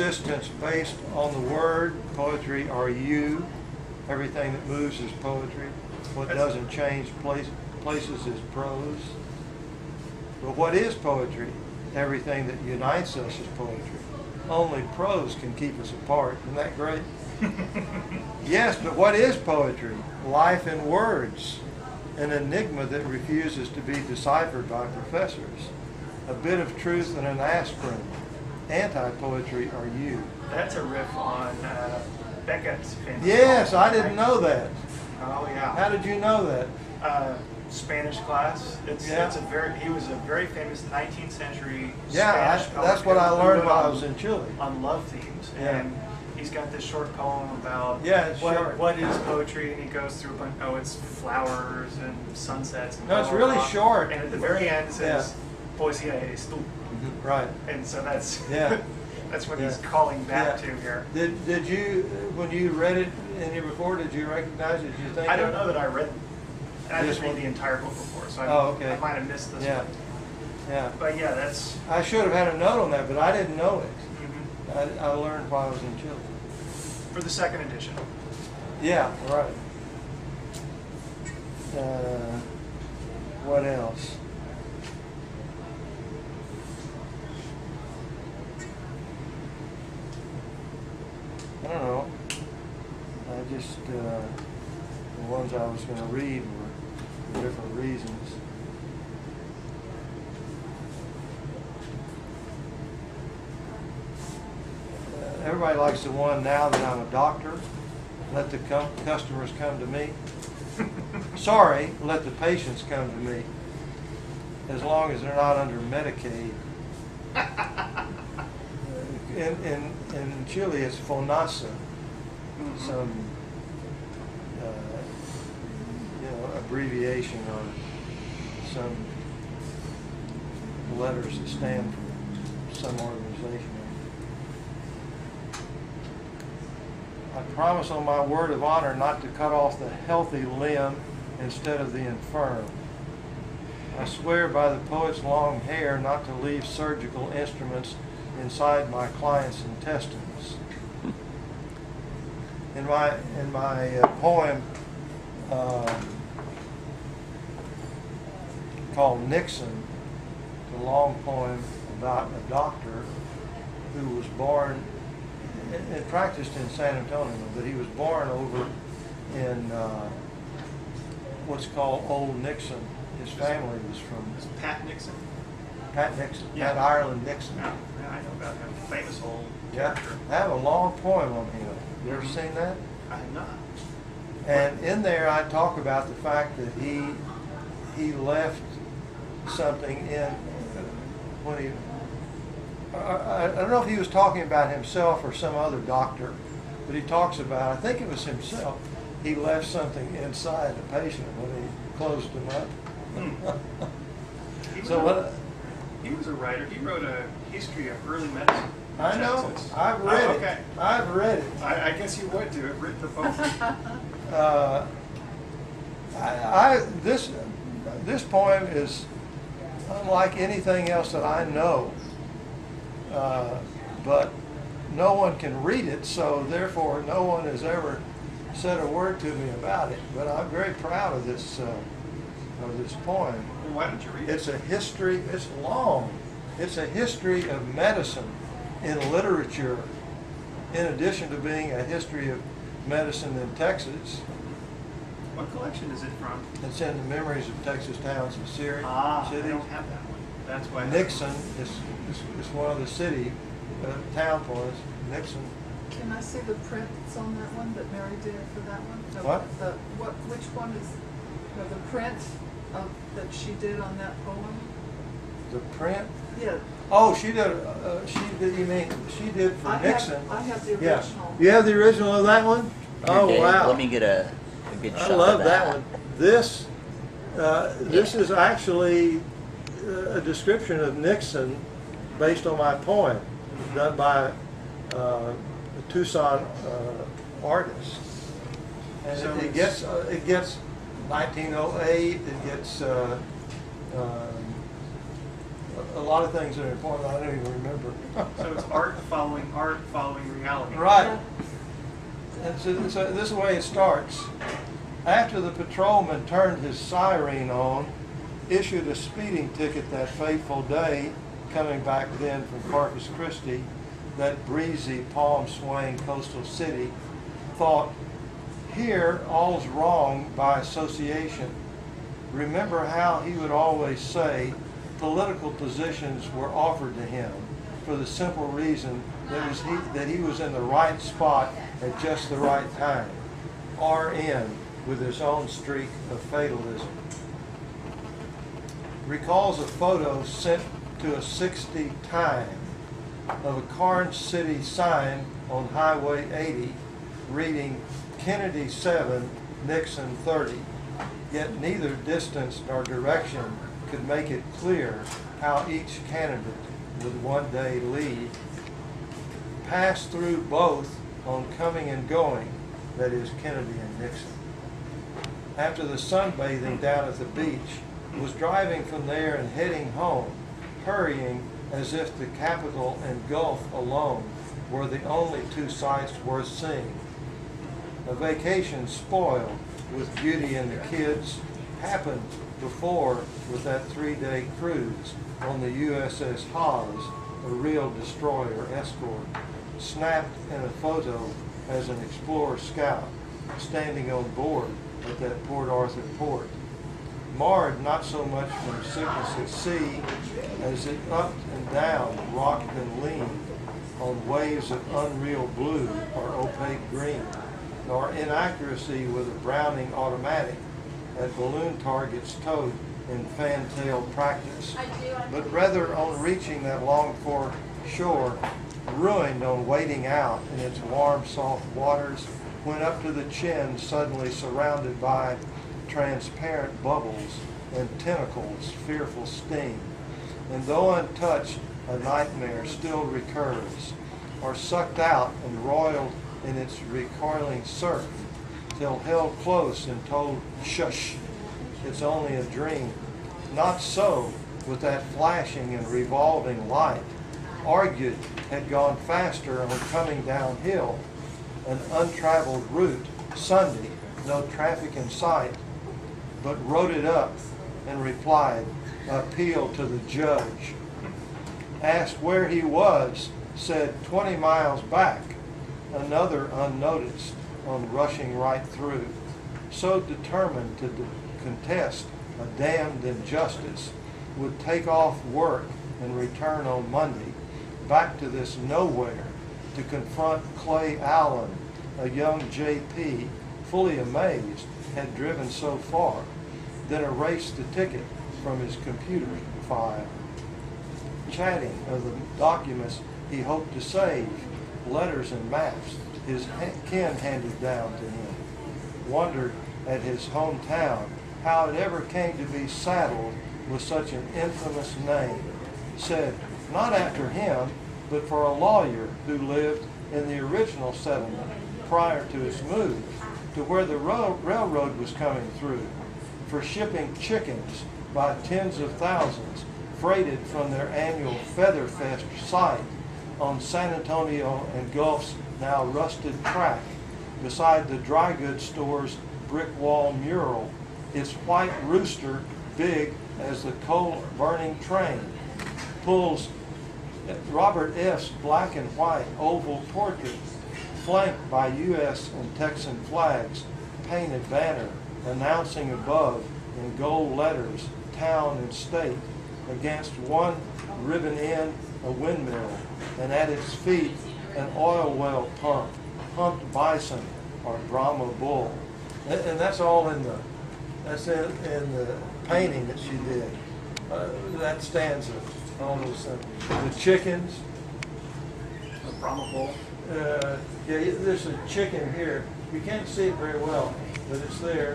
existence based on the word. Poetry are you. Everything that moves is poetry. What doesn't change places is prose. But what is poetry? Everything that unites us is poetry. Only prose can keep us apart. Isn't that great? Yes, but what is poetry? Life in words. An enigma that refuses to be deciphered by professors. A bit of truth and an aspirin. Anti-poetry are you. That's a riff on Beckett's famous Yes, poem, I didn't right? know that. Oh yeah. How did you know that? Spanish class. Yeah. He was a very famous 19th century Yeah, Spanish poet. that's what I who learned wrote while I on- was in Chile. on love themes. Yeah. And he's got this short poem about Yeah, it's short. what is poetry, and he goes through a bunch. Oh, it's flowers and sunsets. And No, it's blah, blah, really blah. short. And at the very end, it says, "Poesía eres tú," Right. and so that's Yeah. that's what Yeah. he's calling back Yeah. to here. Did you, when you read it in your report, did you recognize it? Did you think I don't know that I read. I This just read one? the entire book before, so Oh, okay. I might have missed this Yeah. one. Yeah. But yeah, that's. I should have had a note on that, but I didn't know it. Mhm. I learned while I was in Chile. For the second edition. Yeah, right. What else? I don't know. I just, the ones I was going to read were for different reasons. Everybody likes the one, now that I'm a doctor, let the customers come to me. Sorry, let the patients come to me, as long as they're not under Medicaid. In Chile, it's FONASA, some abbreviation or some letters that stand for some organization. I promise on my word of honor not to cut off the healthy limb instead of the infirm. I swear by the poet's long hair not to leave surgical instruments inside my client's intestines. In my poem called Nixon, the long poem about a doctor who was born and practiced in San Antonio, but he was born over in what's called Old Nixon. His family was from Pat Nixon. Pat Nixon, Yeah. Pat Ireland Nixon. Yeah, I know about him. Famous old Yeah, character. I have a long poem on him. You ever seen that? I have not. And in there, I talk about the fact that he left something in when he. I don't know if he was talking about himself or some other doctor, but he talks about, I think it was himself, he left something inside the patient when he closed him up. He was a writer. He wrote a history of early medicine. in I know. Texas. I've read Oh, it. okay. I've read it. I guess you would do it. Read the book. This poem is unlike anything else that I know, but no one can read it, so therefore no one has ever said a word to me about it. But I'm very proud of this poem. Well, why don't you read it? It's a history. It's long. It's a history of medicine in literature, in addition to being a history of medicine in Texas. What collection is it from? It's in the Memories of Texas Towns and Cities. I don't have that one. That's why. Nixon is one of the city town poems. Nixon. Can I see the print that's on that one that Mary did for that one? What? Which one is the print that she did on that poem? The print. Yeah. Oh, she did. She did. You mean she did for Nixon? I have the Yeah. original. You have the original of that one? Oh Okay, wow! Let me get a good shot I love of that one. This is actually a description of Nixon based on my poem, done by a Tucson artist. And So it gets 1908. It gets a lot of things that are important I don't even remember. So it's art following reality. Right. And so this is the way it starts. After the patrolman turned his siren on, issued a speeding ticket that fateful day, coming back then from Corpus Christi, that breezy, palm-swaying coastal city, thought, here all's wrong by association. Remember how he would always say political positions were offered to him for the simple reason that he was in the right spot at just the right time. RN with his own streak of fatalism. Recalls a photo sent to a 60 time of a Karnes City sign on Highway 80 reading Kennedy 7, Nixon 30. Yet neither distance nor direction could make it clear how each candidate would one day lead. Pass through both on coming and going, that is Kennedy and Nixon. After the sunbathing down at the beach, was driving from there and heading home, hurrying as if the Capitol and Gulf alone were the only two sights worth seeing. A vacation spoiled with beauty and the kids happened before with that 3-day cruise on the USS Haas, a real destroyer escort, snapped in a photo as an Explorer scout standing on board at that Port Arthur port. Marred not so much from sickness at sea as it upped and down, rocked and leaned on waves of unreal blue or opaque green, nor inaccuracy with a Browning automatic at balloon targets towed in fantail practice, but rather on reaching that longed-for shore, ruined on wading out in its warm, soft waters, when up to the chin suddenly surrounded by transparent bubbles and tentacles, fearful sting, and though untouched, a nightmare still recurs, or sucked out and roiled in its recoiling surf, till held close and told, shush, it's only a dream. Not so with that flashing and revolving light, argued had gone faster on coming downhill, an untraveled route, Sunday, no traffic in sight, but wrote it up and replied, appeal to the judge. Asked where he was, said 20 miles back, another unnoticed on rushing right through, so determined to contest a damned injustice, would take off work and return on Monday back to this nowhere to confront Clay Allen, a young JP, fully amazed, had driven so far, then erased the ticket from his computer file. Chatting of the documents he hoped to save, letters and maps his kin handed down to him. Wondered at his hometown how it ever came to be saddled with such an infamous name. Said, not after him, but for a lawyer who lived in the original settlement prior to his move to where the railroad was coming through, for shipping chickens by tens of thousands freighted from their annual Feather Fest site on San Antonio and Gulf's now rusted track beside the dry goods store's brick wall mural, its white rooster big as the coal-burning train, pulls Robert F.'s black and white oval portrait, flanked by U.S. and Texan flags, painted banner announcing above in gold letters, town and state, against one ribbon end a windmill, and at its feet an oil well pump, pumped bison or Brahma bull. And that's all in the, in the painting that she did. That stanza, almost the chickens. A Brahma bull. Yeah, there's a chicken here. You can't see it very well, but it's there.